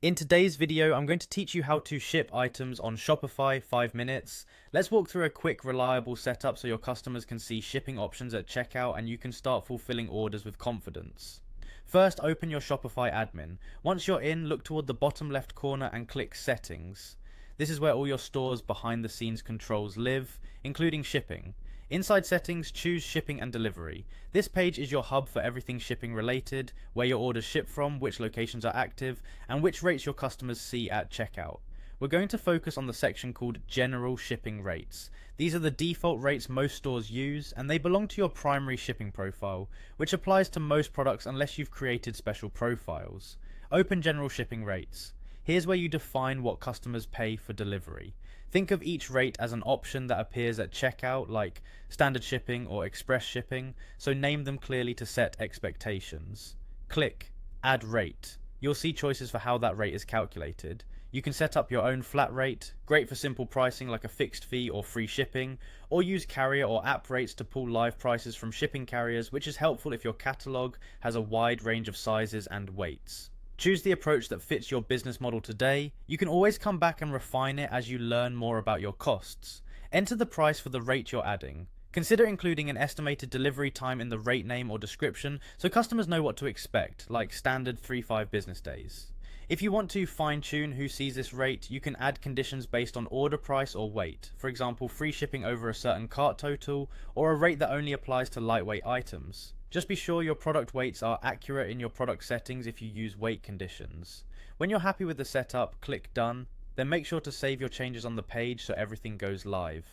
In today's video, I'm going to teach you how to ship items on Shopify 5 minutes. Let's walk through a quick, reliable setup so your customers can see shipping options at checkout and you can start fulfilling orders with confidence. First, open your Shopify admin. Once you're in, look toward the bottom left corner and click Settings. This is where all your store's behind the scenes controls live, including shipping. Inside settings, choose shipping and delivery. This page is your hub for everything shipping related, where your orders ship from, which locations are active, and which rates your customers see at checkout. We're going to focus on the section called General Shipping Rates. These are the default rates most stores use, and they belong to your primary shipping profile, which applies to most products unless you've created special profiles. Open General Shipping Rates. Here's where you define what customers pay for delivery. Think of each rate as an option that appears at checkout, like standard shipping or express shipping, so name them clearly to set expectations. Click Add Rate. You'll see choices for how that rate is calculated. You can set up your own flat rate, great for simple pricing like a fixed fee or free shipping, or use carrier or app rates to pull live prices from shipping carriers, which is helpful if your catalog has a wide range of sizes and weights. Choose the approach that fits your business model today. You can always come back and refine it as you learn more about your costs. Enter the price for the rate you're adding. Consider including an estimated delivery time in the rate name or description so customers know what to expect, like standard 3-5 business days. If you want to fine-tune who sees this rate, you can add conditions based on order price or weight. For example, free shipping over a certain cart total, or a rate that only applies to lightweight items. Just be sure your product weights are accurate in your product settings if you use weight conditions. When you're happy with the setup, click Done, then make sure to save your changes on the page so everything goes live.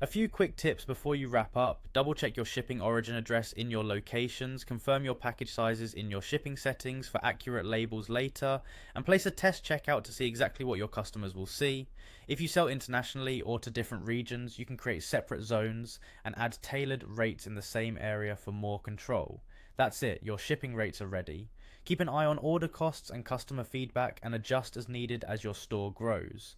A few quick tips before you wrap up: double check your shipping origin address in your locations, confirm your package sizes in your shipping settings for accurate labels later, and place a test checkout to see exactly what your customers will see. If you sell internationally or to different regions, you can create separate zones and add tailored rates in the same area for more control. That's it, your shipping rates are ready. Keep an eye on order costs and customer feedback and adjust as needed as your store grows.